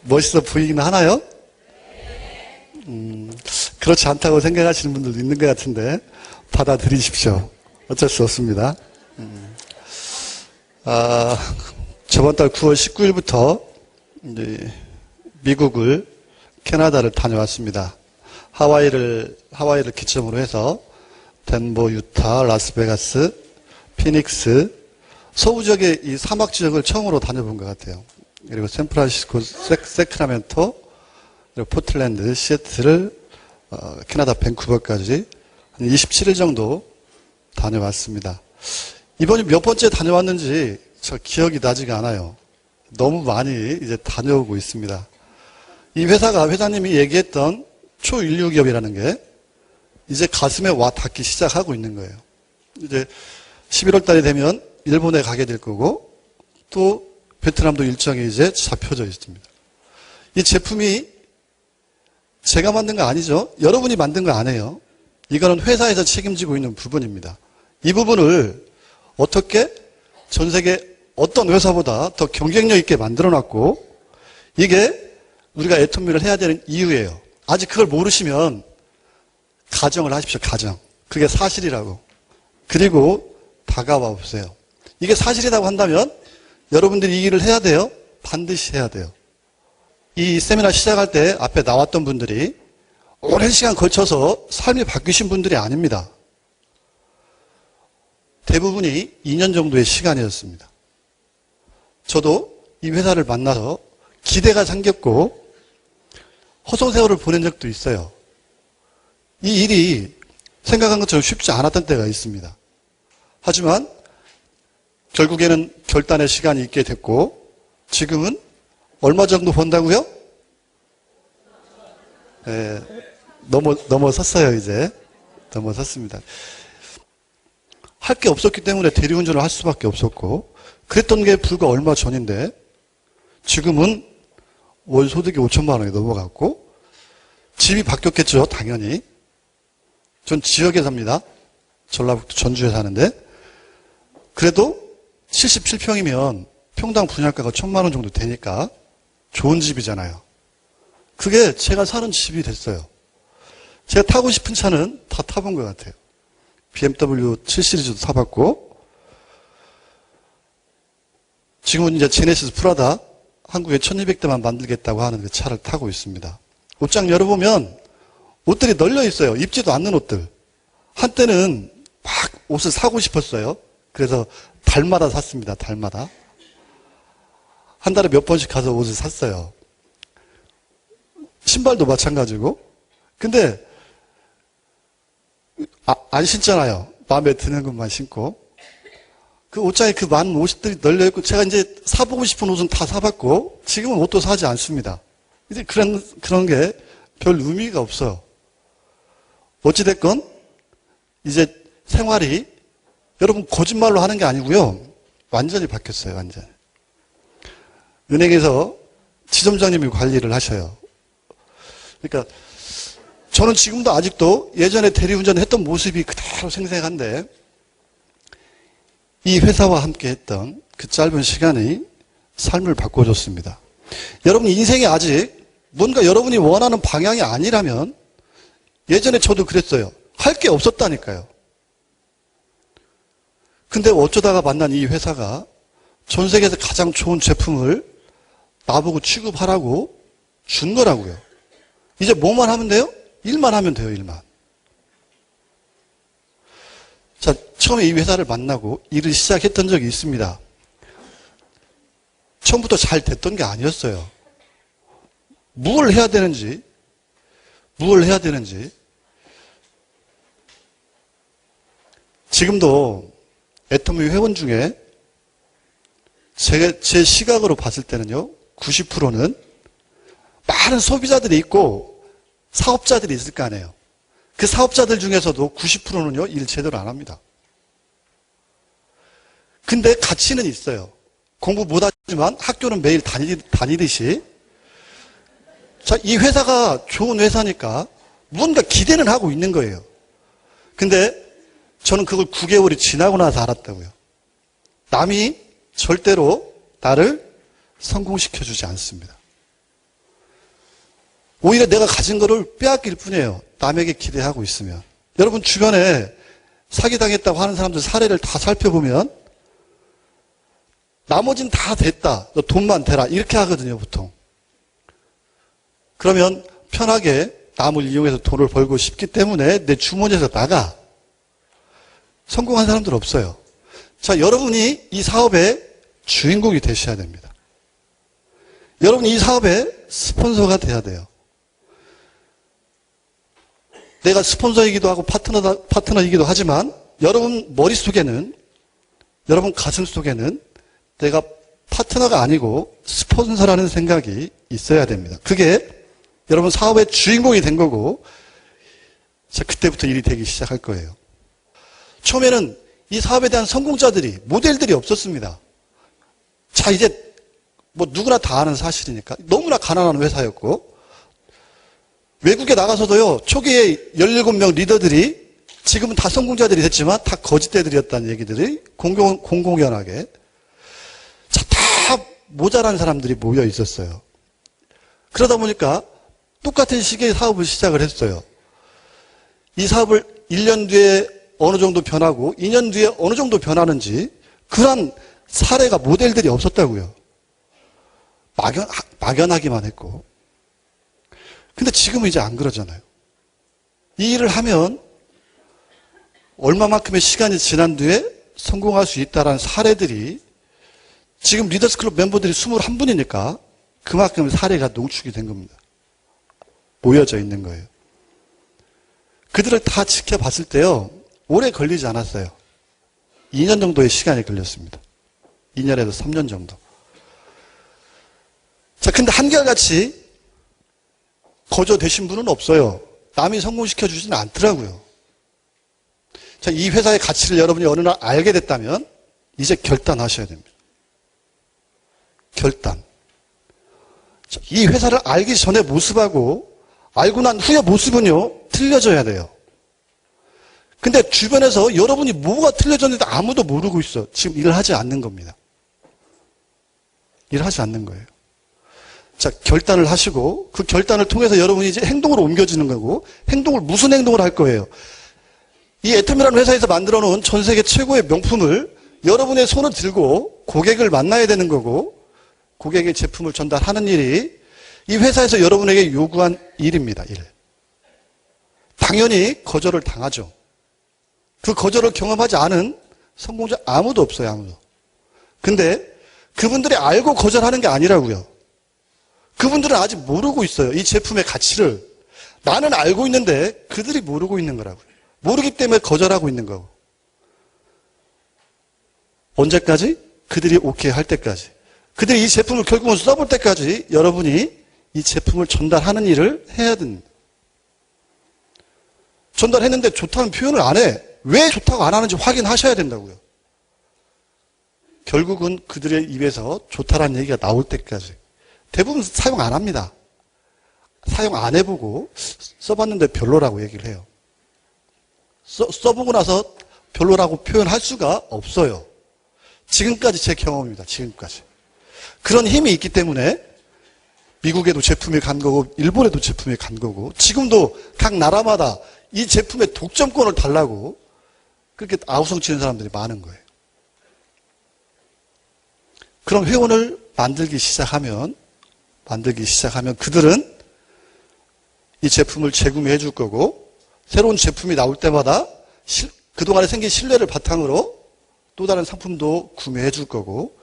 멋있어 보이긴 하나요? 그렇지 않다고 생각하시는 분들도 있는 것 같은데 받아들이십시오. 어쩔 수 없습니다. 저번 달 9월 19일부터 이제 미국을, 캐나다를 다녀왔습니다. 하와이를 기점으로 해서 덴버, 유타, 라스베가스, 피닉스, 서부 지역의 이 사막 지역을 처음으로 다녀본 것 같아요. 그리고 샌프란시스코, 세크라멘토, 그리고 포틀랜드, 시애틀을, 캐나다 밴쿠버까지 한 27일 정도 다녀왔습니다. 이번이 몇 번째 다녀왔는지 저 기억이 나지가 않아요. 너무 많이 이제 다녀오고 있습니다. 이 회사가, 회장님이 얘기했던 초인류 기업이라는 게 이제 가슴에 와 닿기 시작하고 있는 거예요. 이제 11월 달이 되면 일본에 가게 될 거고 또 베트남도 일정이 이제 잡혀져 있습니다. 이 제품이 제가 만든 거 아니죠. 여러분이 만든 거 아니에요. 이거는 회사에서 책임지고 있는 부분입니다. 이 부분을 어떻게 전 세계 어떤 회사보다 더 경쟁력 있게 만들어놨고 이게 우리가 애터미를 해야 되는 이유예요. 아직 그걸 모르시면 가정을 하십시오. 가정. 그게 사실이라고. 그리고 다가와 보세요. 이게 사실이라고 한다면 여러분들이 이 일을 해야 돼요. 반드시 해야 돼요. 이 세미나 시작할 때 앞에 나왔던 분들이 오랜 시간 걸쳐서 삶이 바뀌신 분들이 아닙니다. 대부분이 2년 정도의 시간이었습니다. 저도 이 회사를 만나서 기대가 생겼고 허송세월을 보낸 적도 있어요. 이 일이 생각한 것처럼 쉽지 않았던 때가 있습니다. 하지만 결국에는 결단의 시간이 있게 됐고 지금은 얼마 정도 번다고요? 네, 넘어섰어요. 이제 넘어섰습니다. 할 게 없었기 때문에 대리운전을 할 수밖에 없었고 그랬던 게 불과 얼마 전인데 지금은 월 소득이 5천만 원이 넘어갔고 집이 바뀌었겠죠. 당연히. 전 지역에 삽니다. 전라북도 전주에 사는데 그래도 77평이면 평당 분양가가 1,000만 원 정도 되니까 좋은 집이잖아요. 그게 제가 사는 집이 됐어요. 제가 타고 싶은 차는 다 타본 것 같아요. BMW 7 시리즈도 타봤고 지금은 이제 제네시스 프라다 한국에 1200대만 만들겠다고 하는 그 차를 타고 있습니다. 옷장 열어보면 옷들이 널려 있어요. 입지도 않는 옷들. 한때는 막 옷을 사고 싶었어요. 그래서 달마다 샀습니다. 달마다. 한 달에 몇 번씩 가서 옷을 샀어요. 신발도 마찬가지고. 근데 안 신잖아요. 마음에 드는 것만 신고. 그 옷장에 그 많은 옷들이 널려있고 제가 이제 사보고 싶은 옷은 다 사봤고 지금은 옷도 사지 않습니다. 이제 그런 게 별 의미가 없어요. 어찌됐건 이제 생활이 여러분 거짓말로 하는 게 아니고요. 완전히 바뀌었어요. 완전히. 은행에서 지점장님이 관리를 하셔요. 그러니까 저는 지금도 아직도 예전에 대리운전을 했던 모습이 그대로 생생한데 이 회사와 함께 했던 그 짧은 시간이 삶을 바꿔줬습니다. 여러분 인생이 아직 뭔가 여러분이 원하는 방향이 아니라면 예전에 저도 그랬어요. 할 게 없었다니까요. 근데 어쩌다가 만난 이 회사가 전 세계에서 가장 좋은 제품을 나보고 취급하라고 준 거라고요. 이제 뭐만 하면 돼요? 일만 하면 돼요. 일만. 자, 처음에 이 회사를 만나고 일을 시작했던 적이 있습니다. 처음부터 잘 됐던 게 아니었어요. 무엇을 해야 되는지 지금도 애터미 회원 중에 제 시각으로 봤을 때는요 90%는 많은 소비자들이 있고 사업자들이 있을 거 아니에요. 그 사업자들 중에서도 90%는요 일 제대로 안 합니다. 근데 가치는 있어요. 공부 못하지만 학교는 매일 다니듯이 자, 이 회사가 좋은 회사니까 뭔가 기대는 하고 있는 거예요. 근데 저는 그걸 9개월이 지나고 나서 알았다고요. 남이 절대로 나를 성공시켜주지 않습니다. 오히려 내가 가진 거를 빼앗길 뿐이에요. 남에게 기대하고 있으면. 여러분 주변에 사기당했다고 하는 사람들 사례를 다 살펴보면 나머진 다 됐다. 너 돈만 대라. 이렇게 하거든요, 보통. 그러면 편하게 남을 이용해서 돈을 벌고 싶기 때문에 내 주머니에서 나가. 성공한 사람들 없어요. 자, 여러분이 이 사업의 주인공이 되셔야 됩니다. 여러분이 이 사업의 스폰서가 돼야 돼요. 내가 스폰서이기도 하고 파트너이기도 하지만 여러분 머릿속에는, 여러분 가슴 속에는 내가 파트너가 아니고 스폰서라는 생각이 있어야 됩니다. 그게 여러분 사업의 주인공이 된 거고, 자, 그때부터 일이 되기 시작할 거예요. 처음에는 이 사업에 대한 성공자들이, 모델들이 없었습니다. 자, 이제 뭐 누구나 다 아는 사실이니까 너무나 가난한 회사였고, 외국에 나가서도요, 초기에 17명 리더들이 지금은 다 성공자들이 됐지만 다 거짓대들이었다는 얘기들이 공공연하게. 자, 다 모자란 사람들이 모여 있었어요. 그러다 보니까 똑같은 시기에 사업을 시작을 했어요. 이 사업을 1년 뒤에 어느 정도 변하고 2년 뒤에 어느 정도 변하는지 그런 사례가, 모델들이 없었다고요. 막연하기만 했고. 근데 지금은 이제 안 그러잖아요. 이 일을 하면 얼마만큼의 시간이 지난 뒤에 성공할 수 있다는 사례들이, 지금 리더스클럽 멤버들이 21분이니까 그만큼 사례가 농축이 된 겁니다. 모여져 있는 거예요. 그들을 다 지켜봤을 때요, 오래 걸리지 않았어요. 2년 정도의 시간이 걸렸습니다. 2년에서 3년 정도. 자, 근데 한결같이 거저되신 분은 없어요. 남이 성공시켜 주지는 않더라고요. 자, 이 회사의 가치를 여러분이 어느 날 알게 됐다면 이제 결단하셔야 됩니다. 결단. 자, 이 회사를 알기 전의 모습하고 알고 난 후의 모습은요, 틀려져야 돼요. 근데 주변에서 여러분이 뭐가 틀려졌는데 아무도 모르고 있어. 지금 일을 하지 않는 겁니다. 일을 하지 않는 거예요. 자, 결단을 하시고 그 결단을 통해서 여러분이 이제 행동으로 옮겨지는 거고, 행동을, 무슨 행동을 할 거예요? 이 애텀이라는 회사에서 만들어 놓은 전 세계 최고의 명품을 여러분의 손을 들고 고객을 만나야 되는 거고, 고객의 제품을 전달하는 일이 이 회사에서 여러분에게 요구한 일입니다. 일. 당연히 거절을 당하죠. 그 거절을 경험하지 않은 성공자 아무도 없어요, 아무도. 근데 그분들이 알고 거절하는 게 아니라고요. 그분들은 아직 모르고 있어요. 이 제품의 가치를. 나는 알고 있는데 그들이 모르고 있는 거라고요. 모르기 때문에 거절하고 있는 거고. 언제까지? 그들이 오케이 할 때까지. 그들이 이 제품을 결국은 써볼 때까지 여러분이 이 제품을 전달하는 일을 해야 됩니다. 전달했는데 좋다는 표현을 안 해. 왜 좋다고 안 하는지 확인하셔야 된다고요. 결국은 그들의 입에서 좋다라는 얘기가 나올 때까지. 대부분 사용 안 합니다. 사용 안 해보고 써봤는데 별로라고 얘기를 해요. 써보고 나서 별로라고 표현할 수가 없어요. 지금까지 제 경험입니다. 지금까지. 그런 힘이 있기 때문에 미국에도 제품이 간 거고 일본에도 제품이 간 거고, 지금도 각 나라마다 이 제품의 독점권을 달라고 그렇게 아우성 치는 사람들이 많은 거예요. 그런 회원을 만들기 시작하면 그들은 이 제품을 재구매해 줄 거고, 새로운 제품이 나올 때마다 그동안에 생긴 신뢰를 바탕으로 또 다른 상품도 구매해 줄 거고,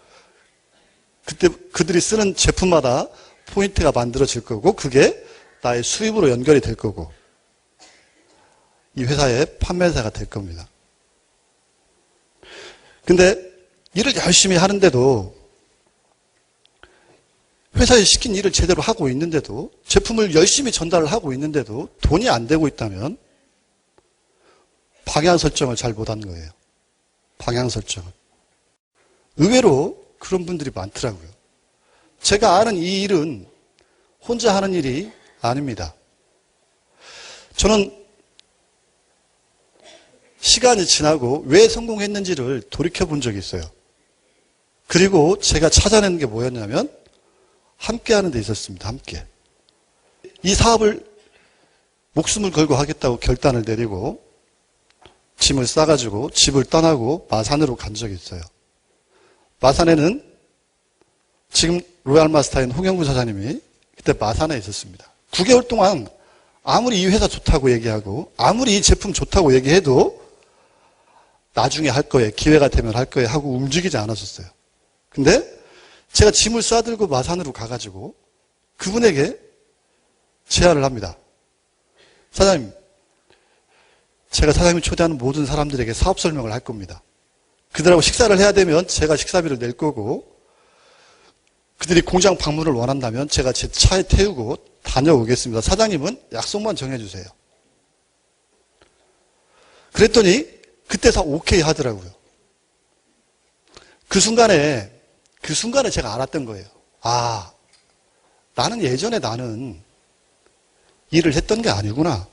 그때 그들이 쓰는 제품마다 포인트가 만들어질 거고, 그게 나의 수입으로 연결이 될 거고, 이 회사의 판매사가 될 겁니다. 근데 일을 열심히 하는데도, 회사에 시킨 일을 제대로 하고 있는데도, 제품을 열심히 전달을 하고 있는데도 돈이 안 되고 있다면 방향 설정을 잘 못한 거예요. 방향 설정을. 의외로 그런 분들이 많더라고요. 제가 아는 이 일은 혼자 하는 일이 아닙니다. 저는 시간이 지나고 왜 성공했는지를 돌이켜 본 적이 있어요. 그리고 제가 찾아낸 게 뭐였냐면 함께 하는 데 있었습니다. 함께. 이 사업을 목숨을 걸고 하겠다고 결단을 내리고 짐을 싸가지고 집을 떠나고 마산으로 간 적이 있어요. 마산에는 지금 로얄마스터인 홍영구 사장님이 그때 마산에 있었습니다. 9개월 동안 아무리 이 회사 좋다고 얘기하고 아무리 이 제품 좋다고 얘기해도 나중에 할 거예요. 기회가 되면 할 거예요. 하고 움직이지 않았었어요. 근데 제가 짐을 싸들고 마산으로 가가지고 그분에게 제안을 합니다. 사장님, 제가 사장님이 초대하는 모든 사람들에게 사업 설명을 할 겁니다. 그들하고 식사를 해야 되면 제가 식사비를 낼 거고 그들이 공장 방문을 원한다면 제가 제 차에 태우고 다녀오겠습니다. 사장님은 약속만 정해주세요. 그랬더니 그때 다 오케이 하더라고요. 그 순간에 제가 알았던 거예요. 아, 나는 예전에 일을 했던 게 아니구나.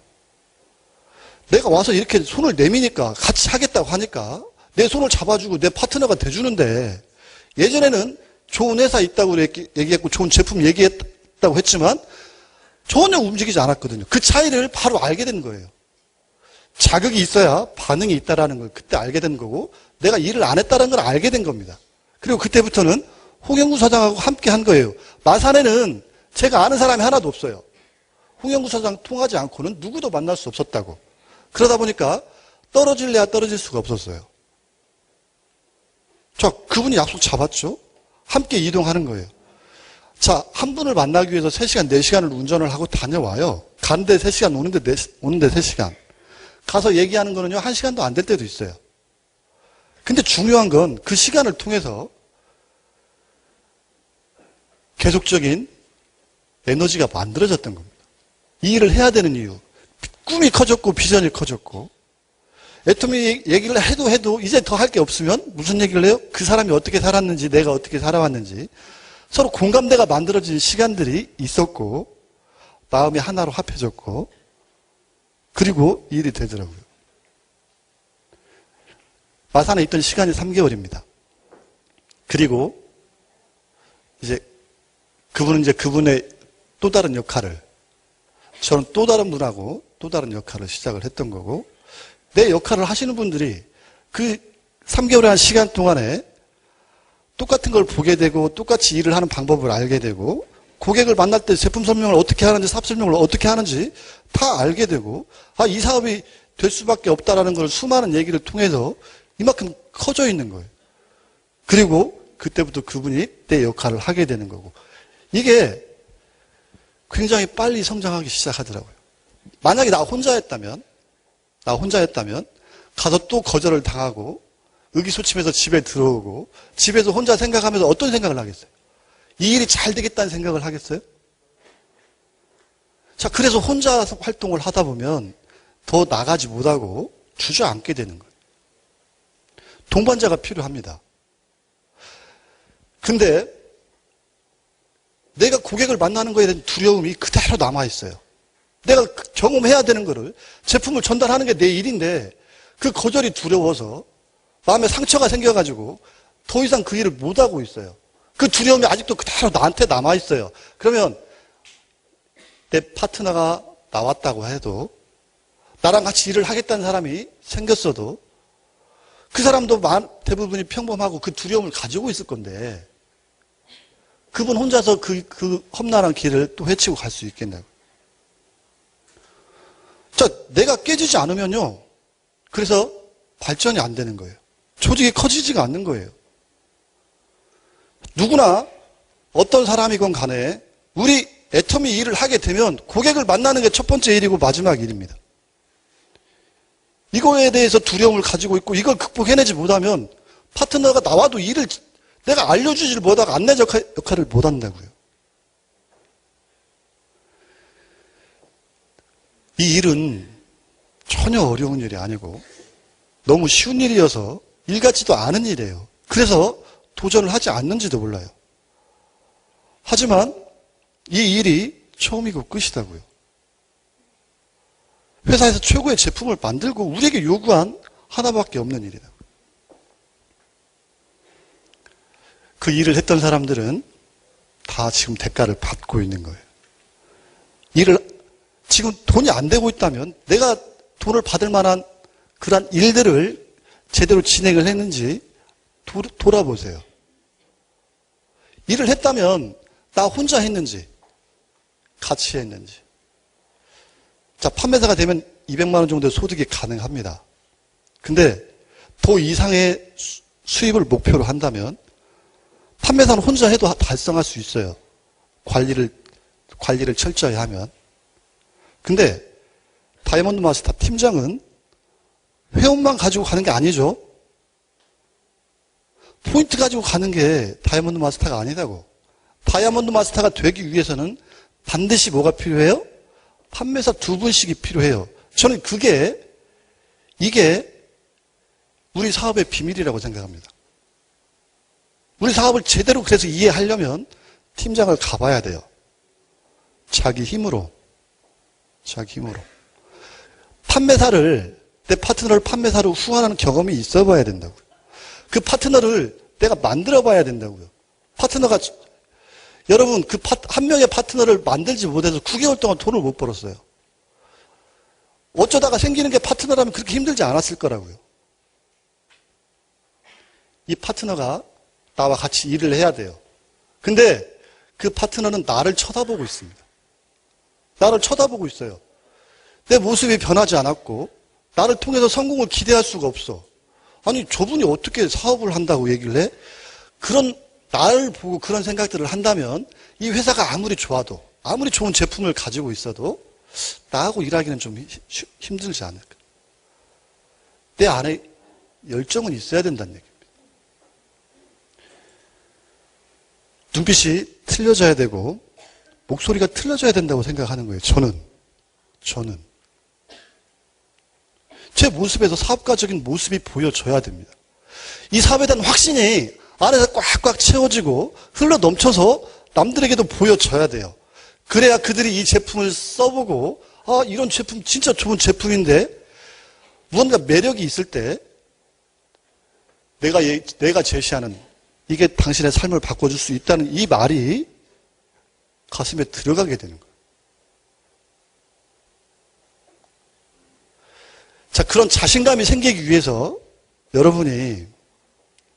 내가 와서 이렇게 손을 내미니까 같이 하겠다고 하니까 내 손을 잡아주고 내 파트너가 돼주는데 예전에는 좋은 회사 있다고 얘기했고 좋은 제품 얘기했다고 했지만 전혀 움직이지 않았거든요. 그 차이를 바로 알게 된 거예요. 자극이 있어야 반응이 있다라는 걸 그때 알게 된 거고 내가 일을 안 했다는 걸 알게 된 겁니다. 그리고 그때부터는 홍영구 사장하고 함께 한 거예요. 마산에는 제가 아는 사람이 하나도 없어요. 홍영구 사장 통하지 않고는 누구도 만날 수 없었다고. 그러다 보니까 떨어질래야 떨어질 수가 없었어요. 자, 그분이 약속 잡았죠? 함께 이동하는 거예요. 자, 한 분을 만나기 위해서 3시간, 4시간을 운전을 하고 다녀와요. 가는데 3시간, 오는데 3시간. 가서 얘기하는 거는요, 1시간도 안 될 때도 있어요. 근데 중요한 건 그 시간을 통해서 계속적인 에너지가 만들어졌던 겁니다. 이 일을 해야 되는 이유. 꿈이 커졌고 비전이 커졌고 애터미 얘기를 해도 이제 더 할 게 없으면 무슨 얘기를 해요? 그 사람이 어떻게 살았는지 내가 어떻게 살아왔는지 서로 공감대가 만들어진 시간들이 있었고 마음이 하나로 합해졌고 그리고 이 일이 되더라고요. 마산에 있던 시간이 3개월입니다. 그리고 그분은 그분의 또 다른 역할을 저는 또 다른 분하고 또 다른 역할을 시작을 했던 거고 내 역할을 하시는 분들이 그 3개월의 시간 동안에 똑같은 걸 보게 되고 똑같이 일을 하는 방법을 알게 되고 고객을 만날 때 제품 설명을 어떻게 하는지 사업 설명을 어떻게 하는지 다 알게 되고 이 사업이 될 수밖에 없다라는 걸 수많은 얘기를 통해서 이만큼 커져 있는 거예요. 그리고 그때부터 그분이 내 역할을 하게 되는 거고 이게 굉장히 빨리 성장하기 시작하더라고요. 만약에 나 혼자였다면 가서 또 거절을 당하고 의기소침해서 집에 들어오고 집에서 혼자 생각하면서 어떤 생각을 하겠어요? 이 일이 잘 되겠다는 생각을 하겠어요? 자, 그래서 혼자 활동을 하다 보면 더 나가지 못하고 주저앉게 되는 거예요. 동반자가 필요합니다. 근데 내가 고객을 만나는 거에 대한 두려움이 그대로 남아있어요. 내가 경험해야 되는 거를 제품을 전달하는 게 내 일인데 그 거절이 두려워서 마음에 상처가 생겨가지고 더 이상 그 일을 못하고 있어요. 그 두려움이 아직도 그대로 나한테 남아있어요. 그러면 내 파트너가 나왔다고 해도 나랑 같이 일을 하겠다는 사람이 생겼어도 그 사람도 대부분이 평범하고 그 두려움을 가지고 있을 건데 그분 혼자서 그 험난한 길을 또 헤치고 갈 수 있겠냐고. 자, 내가 깨지지 않으면요. 그래서 발전이 안 되는 거예요. 조직이 커지지가 않는 거예요. 누구나 어떤 사람이건 간에 우리 애터미 일을 하게 되면 고객을 만나는 게 첫 번째 일이고 마지막 일입니다. 이거에 대해서 두려움을 가지고 있고 이걸 극복해내지 못하면 파트너가 나와도 일을 내가 알려주지를 못하고 안내 역할을 못한다고요. 이 일은 전혀 어려운 일이 아니고 너무 쉬운 일이어서 일 같지도 않은 일이에요. 그래서 도전을 하지 않는지도 몰라요. 하지만 이 일이 처음이고 끝이다고요. 회사에서 최고의 제품을 만들고 우리에게 요구한 하나밖에 없는 일이다. 그 일을 했던 사람들은 다 지금 대가를 받고 있는 거예요. 일을, 지금 돈이 안 되고 있다면 내가 돈을 받을 만한 그러한 일들을 제대로 진행을 했는지 돌아보세요. 일을 했다면 나 혼자 했는지, 같이 했는지. 자, 판매사가 되면 200만 원 정도의 소득이 가능합니다. 근데 더 이상의 수입을 목표로 한다면 판매사는 혼자 해도 달성할 수 있어요. 관리를 철저히 하면. 근데 다이아몬드 마스터 팀장은 회원만 가지고 가는 게 아니죠. 포인트 가지고 가는 게 다이아몬드 마스터가 아니다고. 다이아몬드 마스터가 되기 위해서는 반드시 뭐가 필요해요? 판매사 2분씩이 필요해요. 저는 이게 우리 사업의 비밀이라고 생각합니다. 우리 사업을 제대로 그래서 이해하려면 팀장을 가봐야 돼요. 자기 힘으로. 내 파트너를 판매사로 후원하는 경험이 있어 봐야 된다고요. 그 파트너를 내가 만들어 봐야 된다고요. 여러분, 한 명의 파트너를 만들지 못해서 9개월 동안 돈을 못 벌었어요. 어쩌다가 생기는 게 파트너라면 그렇게 힘들지 않았을 거라고요. 이 파트너가 나와 같이 일을 해야 돼요. 근데 그 파트너는 나를 쳐다보고 있습니다. 나를 쳐다보고 있어요. 내 모습이 변하지 않았고 나를 통해서 성공을 기대할 수가 없어. 아니, 저분이 어떻게 사업을 한다고 얘기를 해? 나를 보고 그런 생각들을 한다면 이 회사가 아무리 좋아도, 아무리 좋은 제품을 가지고 있어도 나하고 일하기는 좀 힘들지 않을까. 내 안에 열정은 있어야 된다는 얘기입니다. 눈빛이 틀려져야 되고 목소리가 틀려져야 된다고 생각하는 거예요. 저는. 제 모습에서 사업가적인 모습이 보여져야 됩니다. 이 사업에 대한 확신이 안에서 꽉꽉 채워지고 흘러 넘쳐서 남들에게도 보여져야 돼요. 그래야 그들이 이 제품을 써보고 이런 제품 진짜 좋은 제품인데 무언가 매력이 있을 때 내가 제시하는 이게 당신의 삶을 바꿔줄 수 있다는 이 말이 가슴에 들어가게 되는 거예요. 자, 그런 자신감이 생기기 위해서 여러분이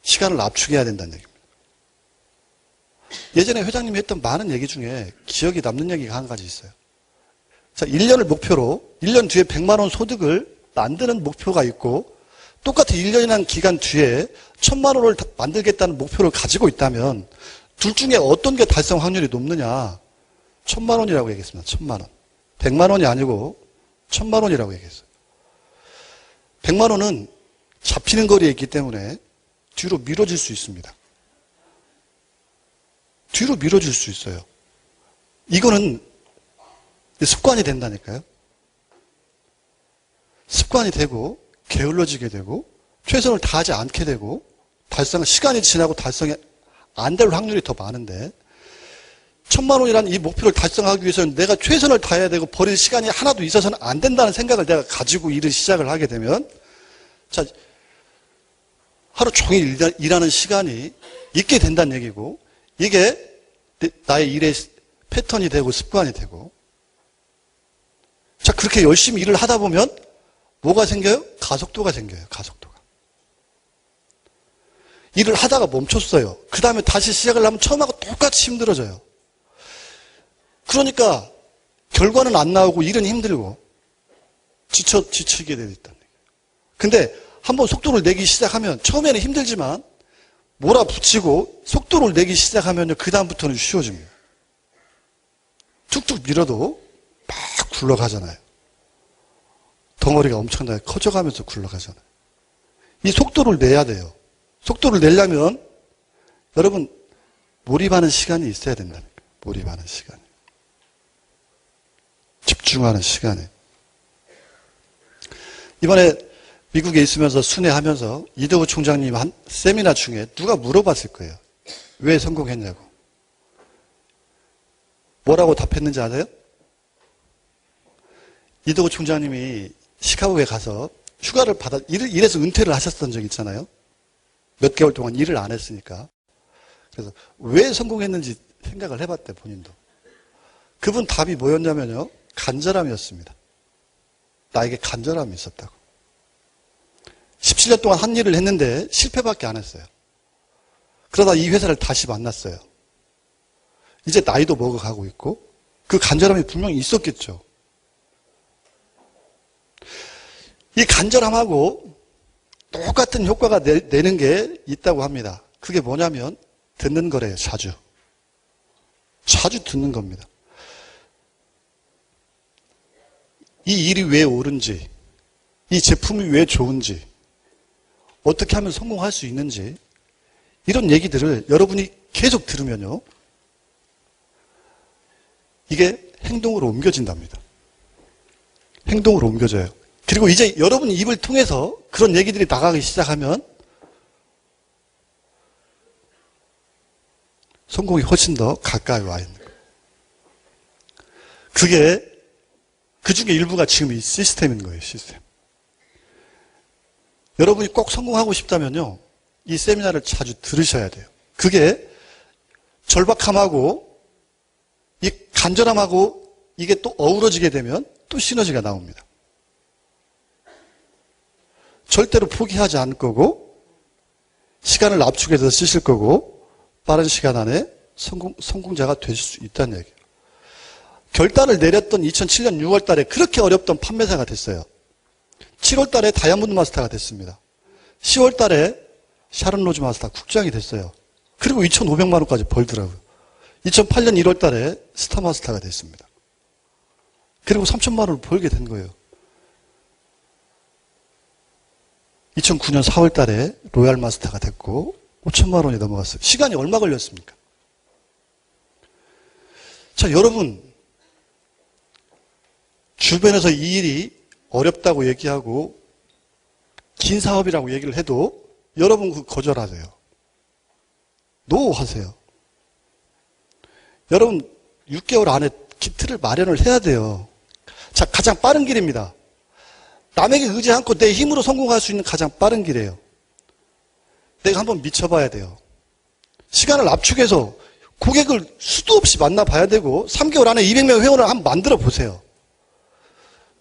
시간을 압축해야 된다는 얘기입니다. 예전에 회장님이 했던 많은 얘기 중에 기억이 남는 얘기가 한 가지 있어요. 자, 1년을 목표로 1년 뒤에 100만 원 소득을 만드는 목표가 있고 똑같이 1년이라는 기간 뒤에 1000만 원을 만들겠다는 목표를 가지고 있다면 둘 중에 어떤 게 달성 확률이 높느냐? 1000만 원이라고 얘기했습니다. 1000만 원. 100만 원이 아니고 1000만 원이라고 얘기했어요. 100만 원은 잡히는 거리에 있기 때문에 뒤로 미뤄질 수 있습니다. 뒤로 미뤄질 수 있어요. 이거는 습관이 된다니까요. 습관이 되고 게을러지게 되고 최선을 다하지 않게 되고 시간이 지나고 달성이 안 될 확률이 더 많은데 1000만 원이라는 이 목표를 달성하기 위해서는 내가 최선을 다해야 되고 버릴 시간이 하나도 있어서는 안 된다는 생각을 내가 가지고 일을 시작을 하게 되면 자, 하루 종일 일하는 시간이 있게 된다는 얘기고 이게 나의 일의 패턴이 되고 습관이 되고 자, 그렇게 열심히 일을 하다 보면 뭐가 생겨요? 가속도가 생겨요. 가속도가. 일을 하다가 멈췄어요. 그 다음에 다시 시작을 하면 처음하고 똑같이 힘들어져요. 그러니까 결과는 안 나오고 일은 힘들고 지치게 되어 있다는 얘기예요. 근데 한번 속도를 내기 시작하면 처음에는 힘들지만 몰아붙이고 속도를 내기 시작하면 그 다음부터는 쉬워집니다. 툭툭 밀어도 막 굴러가잖아요. 덩어리가 엄청나게 커져가면서 굴러가잖아요. 이 속도를 내야 돼요. 속도를 내려면 여러분 몰입하는 시간이 있어야 된다니까요. 몰입하는 시간이. 집중하는 시간이. 이번에 미국에 있으면서 순회하면서 이덕우 총장님 한 세미나 중에 누가 물어봤을 거예요. 왜 성공했냐고. 뭐라고 답했는지 아세요? 이덕우 총장님이 시카고에 가서 휴가를 일해서 은퇴를 하셨던 적 있잖아요. 몇 개월 동안 일을 안 했으니까. 그래서 왜 성공했는지 생각을 해봤대, 본인도. 그분 답이 뭐였냐면요. 간절함이었습니다. 나에게 간절함이 있었다고. 17년 동안 한 일을 했는데 실패밖에 안 했어요. 그러다 이 회사를 다시 만났어요. 이제 나이도 먹어가고 있고 그 간절함이 분명히 있었겠죠. 이 간절함하고 똑같은 효과가 내는 게 있다고 합니다. 그게 뭐냐면 듣는 거래요. 자주 듣는 겁니다. 이 일이 왜 옳은지, 이 제품이 왜 좋은지, 어떻게 하면 성공할 수 있는지 이런 얘기들을 여러분이 계속 들으면요. 이게 행동으로 옮겨진답니다. 행동으로 옮겨져요. 그리고 이제 여러분 입을 통해서 그런 얘기들이 나가기 시작하면 성공이 훨씬 더 가까이 와 있는 거예요. 그게 그 중에 일부가 지금 이 시스템인 거예요. 시스템. 여러분이 꼭 성공하고 싶다면요. 이 세미나를 자주 들으셔야 돼요. 그게 절박함하고 이 간절함하고 이게 또 어우러지게 되면 또 시너지가 나옵니다. 절대로 포기하지 않을 거고 시간을 압축해서 쓰실 거고 빠른 시간 안에 성공자가 되실 수 있다는 얘기예요. 결단을 내렸던 2007년 6월 달에 그렇게 어렵던 판매사가 됐어요. 7월 달에 다이아몬드 마스터가 됐습니다. 10월 달에 샤론 로즈 마스터 국장이 됐어요. 그리고 2,500만 원까지 벌더라고요. 2008년 1월 달에 스타 마스터가 됐습니다. 그리고 3천만 원을 벌게 된 거예요. 2009년 4월 달에 로얄 마스터가 됐고 5천만 원이 넘어갔어요. 시간이 얼마 걸렸습니까? 자, 여러분 주변에서 이 일이 어렵다고 얘기하고 긴 사업이라고 얘기를 해도 여러분 그 거절하세요. 노 하세요. 여러분 6개월 안에 기틀을 마련을 해야 돼요. 자, 가장 빠른 길입니다. 남에게 의지 않고 내 힘으로 성공할 수 있는 가장 빠른 길이에요. 내가 한번 미쳐봐야 돼요. 시간을 압축해서 고객을 수도 없이 만나봐야 되고 3개월 안에 200명 회원을 한번 만들어 보세요.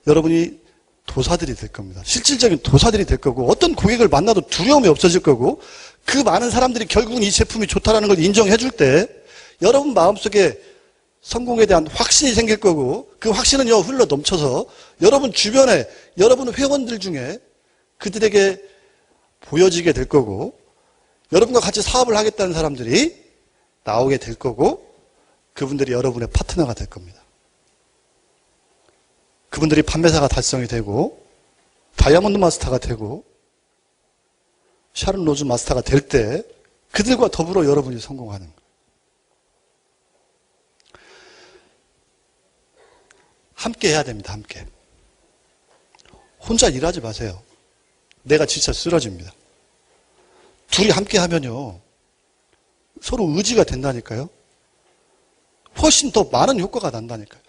여러분이 도사들이 될 겁니다. 실질적인 도사들이 될 거고 어떤 고객을 만나도 두려움이 없어질 거고 그 많은 사람들이 결국은 이 제품이 좋다는 걸 인정해 줄 때 여러분 마음속에 성공에 대한 확신이 생길 거고 그 확신은요 흘러 넘쳐서 여러분 주변에 여러분 회원들 중에 그들에게 보여지게 될 거고 여러분과 같이 사업을 하겠다는 사람들이 나오게 될 거고 그분들이 여러분의 파트너가 될 겁니다. 그분들이 판매사가 달성이 되고 다이아몬드 마스터가 되고 샤론 로즈 마스터가 될 때 그들과 더불어 여러분이 성공하는 거예요. 함께 해야 됩니다. 함께. 혼자 일하지 마세요. 내가 진짜 쓰러집니다. 둘이 함께 하면요. 서로 의지가 된다니까요. 훨씬 더 많은 효과가 난다니까요.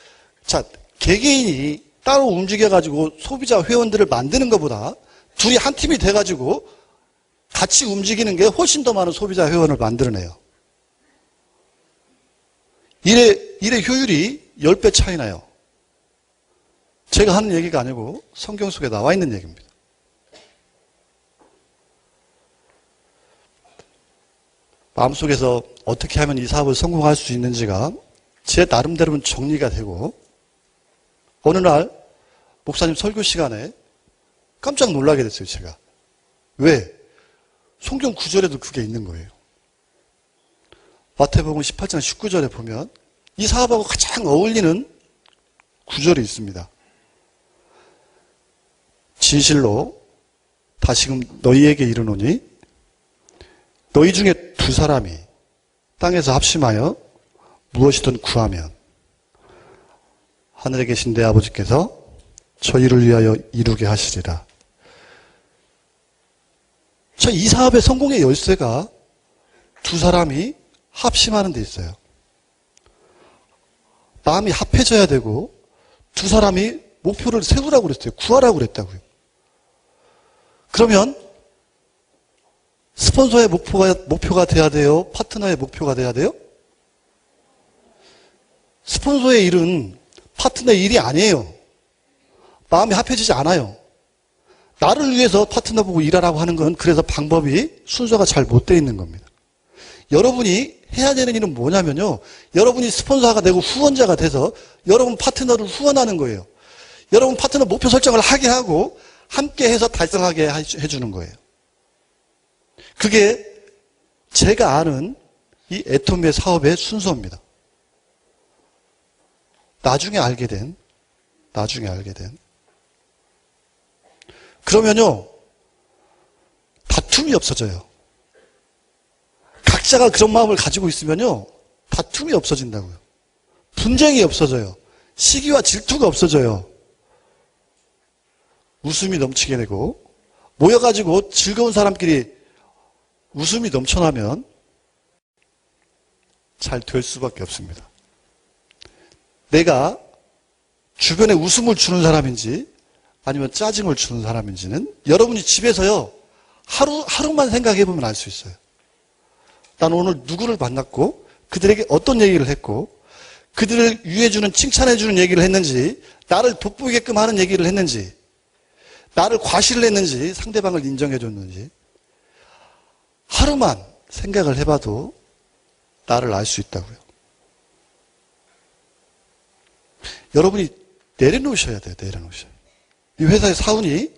자, 개개인이 따로 움직여가지고 소비자 회원들을 만드는 것보다 둘이 한 팀이 돼가지고 같이 움직이는 게 훨씬 더 많은 소비자 회원을 만들어내요. 일의 효율이 10배 차이 나요. 제가 하는 얘기가 아니고 성경 속에 나와 있는 얘기입니다. 마음속에서 어떻게 하면 이 사업을 성공할 수 있는지가 제 나름대로는 정리가 되고 어느 날 목사님 설교 시간에 깜짝 놀라게 됐어요. 제가. 왜? 성경 9절에도 그게 있는 거예요. 마태복음 18장 19절에 보면 이 사업하고 가장 어울리는 구절이 있습니다. 진실로 다시금 너희에게 이르노니 너희 중에 두 사람이 땅에서 합심하여 무엇이든 구하면 하늘에 계신 내 아버지께서 저희를 위하여 이루게 하시리라. 자, 이 사업의 성공의 열쇠가 두 사람이 합심하는 데 있어요. 마음이 합해져야 되고 두 사람이 목표를 세우라고 그랬어요. 구하라고 그랬다고요. 그러면 스폰서의 목표가 돼야 돼요? 파트너의 목표가 돼야 돼요? 스폰서의 일은 파트너의 일이 아니에요. 마음이 합해지지 않아요. 나를 위해서 파트너 보고 일하라고 하는 건 그래서 방법이 순서가 잘 못 되어 있는 겁니다. 여러분이 해야 되는 일은 뭐냐면요. 여러분이 스폰서가 되고 후원자가 돼서 여러분 파트너를 후원하는 거예요. 여러분 파트너 목표 설정을 하게 하고 함께 해서 달성하게 해주는 거예요. 그게 제가 아는 이 애톰의 사업의 순서입니다. 나중에 알게 된. 그러면요, 다툼이 없어져요. 각자가 그런 마음을 가지고 있으면요, 다툼이 없어진다고요. 분쟁이 없어져요. 시기와 질투가 없어져요. 웃음이 넘치게 되고, 모여가지고 즐거운 사람끼리 웃음이 넘쳐나면 잘 될 수밖에 없습니다. 내가 주변에 웃음을 주는 사람인지 아니면 짜증을 주는 사람인지는 여러분이 집에서요, 하루만 생각해 보면 알 수 있어요. 난 오늘 누구를 만났고 그들에게 어떤 얘기를 했고 그들을 위해주는 칭찬해주는 얘기를 했는지 나를 돋보이게끔 하는 얘기를 했는지 나를 과시를 했는지 상대방을 인정해줬는지 하루만 생각을 해봐도 나를 알 수 있다고요. 여러분이 내려놓으셔야 돼요. 내려놓으셔야 돼요. 이 회사의 사원이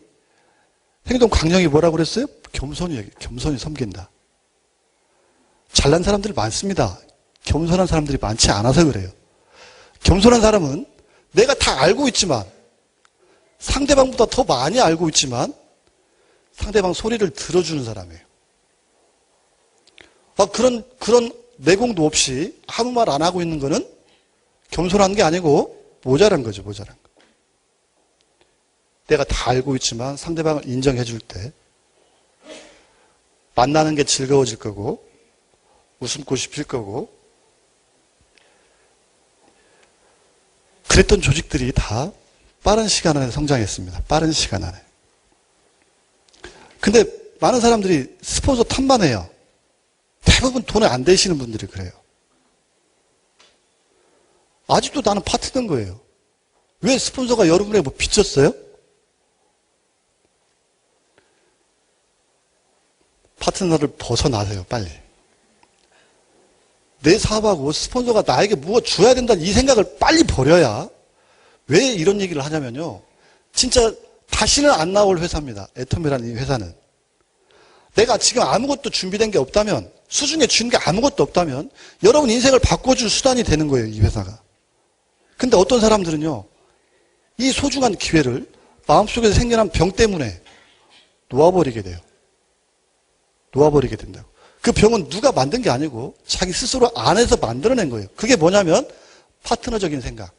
행동 강령이 뭐라고 그랬어요? 겸손히 섬긴다. 잘난 사람들이 많습니다. 겸손한 사람들이 많지 않아서 그래요. 겸손한 사람은 내가 다 알고 있지만 상대방보다 더 많이 알고 있지만 상대방 소리를 들어주는 사람이에요. 그런 내공도 없이 아무 말 안 하고 있는 거는 겸손한 게 아니고 모자란 거죠. 모자란 거. 내가 다 알고 있지만 상대방을 인정해 줄 때 만나는 게 즐거워질 거고 웃음꽃이 필 거고 그랬던 조직들이 다 빠른 시간 안에 성장했습니다. 빠른 시간 안에. 근데 많은 사람들이 스폰서 탐만해요. 대부분 돈이 안 되시는 분들이 그래요. 아직도 나는 파트너인 거예요. 왜 스폰서가 여러분에게 뭐 빚졌어요? 파트너를 벗어나세요, 빨리. 내 사업하고 스폰서가 나에게 무엇 줘야 된다는 이 생각을 빨리 버려야. 왜 이런 얘기를 하냐면요. 진짜 다시는 안 나올 회사입니다. 애톰이라는 이 회사는. 내가 지금 아무것도 준비된 게 없다면, 수중에 준 게 아무것도 없다면, 여러분 인생을 바꿔줄 수단이 되는 거예요, 이 회사가. 근데 어떤 사람들은요, 이 소중한 기회를 마음속에서 생겨난 병 때문에 놓아버리게 돼요. 놓아버리게 된다고. 그 병은 누가 만든 게 아니고 자기 스스로 안에서 만들어낸 거예요. 그게 뭐냐면 파트너적인 생각.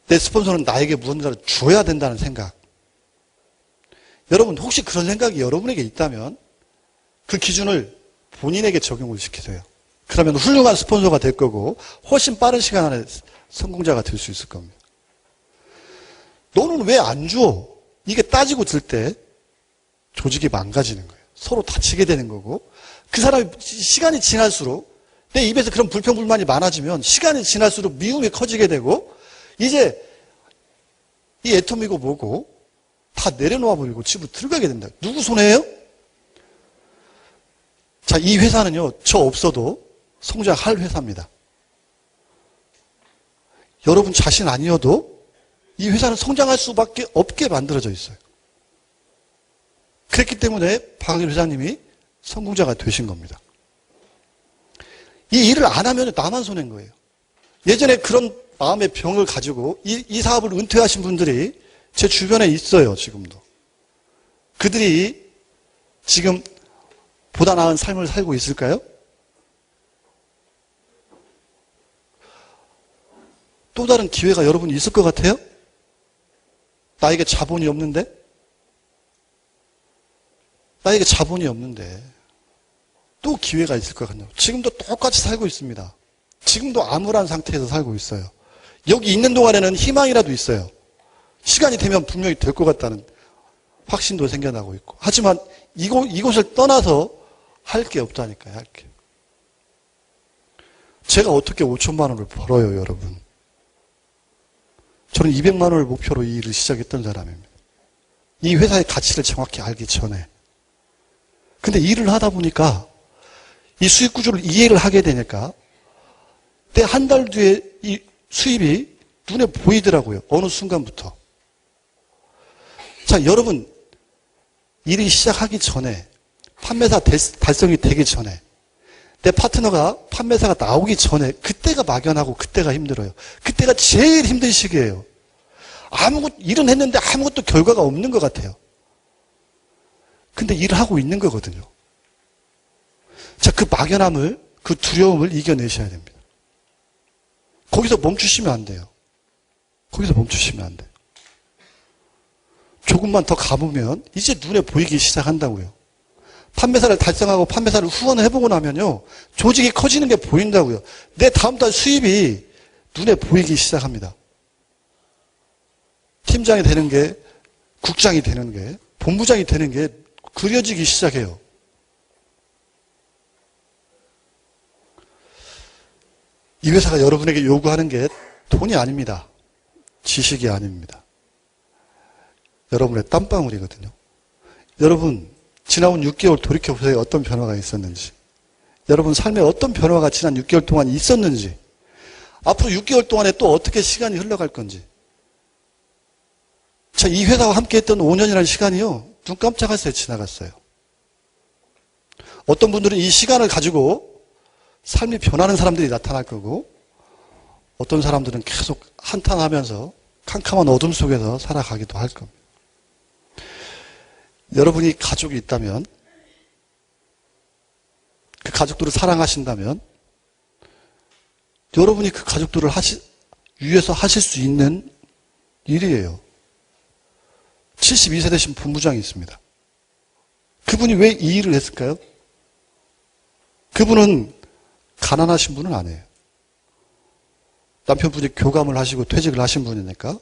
내 스폰서는 나에게 무언가를 줘야 된다는 생각. 여러분 혹시 그런 생각이 여러분에게 있다면 그 기준을 본인에게 적용을 시키세요. 그러면 훌륭한 스폰서가 될 거고 훨씬 빠른 시간 안에 성공자가 될 수 있을 겁니다. 너는 왜 안 줘? 이게 따지고 들 때 조직이 망가지는 거예요. 서로 다치게 되는 거고 그 사람이 시간이 지날수록 내 입에서 그런 불평불만이 많아지면 시간이 지날수록 미움이 커지게 되고 이제 이 애톰이고 뭐고 다 내려놓아 버리고 집으로 들어가게 된다. 누구 손해예요? 자, 이 회사는요, 저 없어도 성장할 회사입니다. 여러분 자신 아니어도 이 회사는 성장할 수밖에 없게 만들어져 있어요. 그랬기 때문에 박은일 회장님이 성공자가 되신 겁니다. 이 일을 안 하면 나만 손해인 거예요. 예전에 그런 마음의 병을 가지고 이 사업을 은퇴하신 분들이 제 주변에 있어요, 지금도. 그들이 지금 보다 나은 삶을 살고 있을까요? 또 다른 기회가 여러분 있을 것 같아요? 나에게 자본이 없는데? 나에게 자본이 없는데 또 기회가 있을 것 같냐고. 지금도 똑같이 살고 있습니다. 지금도 암울한 상태에서 살고 있어요. 여기 있는 동안에는 희망이라도 있어요. 시간이 되면 분명히 될 것 같다는 확신도 생겨나고 있고. 하지만 이곳을 떠나서 할 게 없다니까요. 할 게. 제가 어떻게 5천만 원을 벌어요, 여러분? 저는 200만 원을 목표로 이 일을 시작했던 사람입니다. 이 회사의 가치를 정확히 알기 전에. 근데 일을 하다 보니까 이 수익 구조를 이해를 하게 되니까 내 한 달 뒤에 이 수입이 눈에 보이더라고요. 어느 순간부터. 자, 여러분, 일이 시작하기 전에, 판매사 달성이 되기 전에, 내 파트너가 판매사가 나오기 전에, 그때가 막연하고 그때가 힘들어요. 그때가 제일 힘든 시기예요. 일은 했는데 아무것도 결과가 없는 것 같아요. 근데 일을 하고 있는 거거든요. 자, 그 막연함을, 그 두려움을 이겨내셔야 됩니다. 거기서 멈추시면 안 돼요. 거기서 멈추시면 안 돼요. 조금만 더 가보면 이제 눈에 보이기 시작한다고요. 판매사를 달성하고 판매사를 후원을 해보고 나면요, 조직이 커지는 게 보인다고요. 내 다음 달 수입이 눈에 보이기 시작합니다. 팀장이 되는 게, 국장이 되는 게, 본부장이 되는 게 그려지기 시작해요. 이 회사가 여러분에게 요구하는 게 돈이 아닙니다. 지식이 아닙니다. 여러분의 땀방울이거든요. 여러분, 지나온 6개월 돌이켜보세요. 어떤 변화가 있었는지. 여러분 삶에 어떤 변화가 지난 6개월 동안 있었는지. 앞으로 6개월 동안에 또 어떻게 시간이 흘러갈 건지. 자, 이 회사와 함께 했던 5년이라는 시간이요, 눈 깜짝할 새에 지나갔어요. 어떤 분들은 이 시간을 가지고 삶이 변하는 사람들이 나타날 거고, 어떤 사람들은 계속 한탄하면서 캄캄한 어둠 속에서 살아가기도 할 겁니다. 여러분이 가족이 있다면, 그 가족들을 사랑하신다면, 여러분이 그 가족들을 위해서 하실 수 있는 일이에요. 72세 되신 본부장이 있습니다. 그분이 왜 이 일을 했을까요? 그분은 가난하신 분은 아니에요. 남편분이 교감을 하시고 퇴직을 하신 분이니까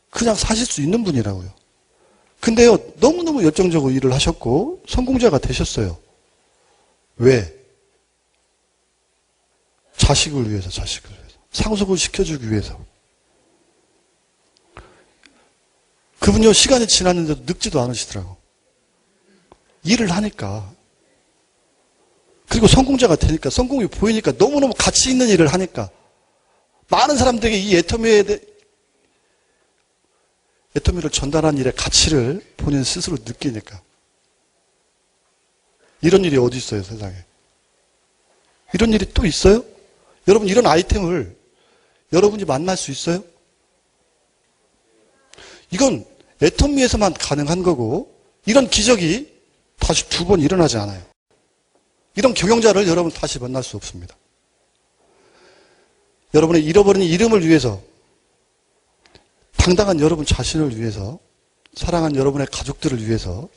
그냥 사실 수 있는 분이라고요. 근데요, 너무너무 열정적으로 일을 하셨고 성공자가 되셨어요. 왜? 자식을 위해서. 상속을 시켜주기 위해서. 그분요, 시간이 지났는데도 늙지도 않으시더라고. 일을 하니까. 그리고 성공자가 되니까, 성공이 보이니까, 너무너무 가치 있는 일을 하니까, 많은 사람들에게 이 애터미를 전달한 일의 가치를 본인 스스로 느끼니까. 이런 일이 어디 있어요, 세상에? 이런 일이 또 있어요? 여러분, 이런 아이템을 여러분이 만날 수 있어요? 이건 애터미에서만 가능한 거고, 이런 기적이 다시 두 번 일어나지 않아요. 이런 경영자를 여러분 다시 만날 수 없습니다. 여러분의 잃어버린 이름을 위해서, 당당한 여러분 자신을 위해서, 사랑한 여러분의 가족들을 위해서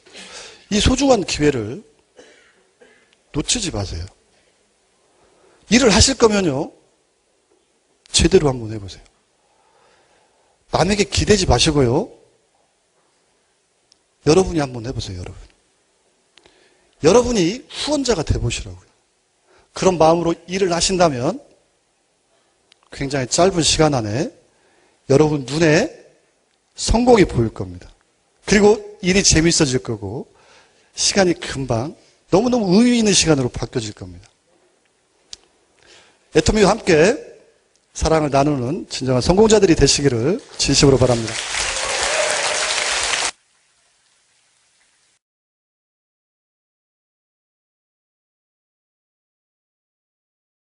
이 소중한 기회를 놓치지 마세요. 일을 하실 거면요, 제대로 한번 해보세요. 남에게 기대지 마시고요, 여러분이 한번 해보세요. 여러분이 후원자가 돼보시라고요. 그런 마음으로 일을 하신다면 굉장히 짧은 시간 안에 여러분 눈에 성공이 보일 겁니다. 그리고 일이 재밌어질 거고, 시간이 금방 너무너무 의미 있는 시간으로 바뀌어질 겁니다. 애터미와 함께 사랑을 나누는 진정한 성공자들이 되시기를 진심으로 바랍니다.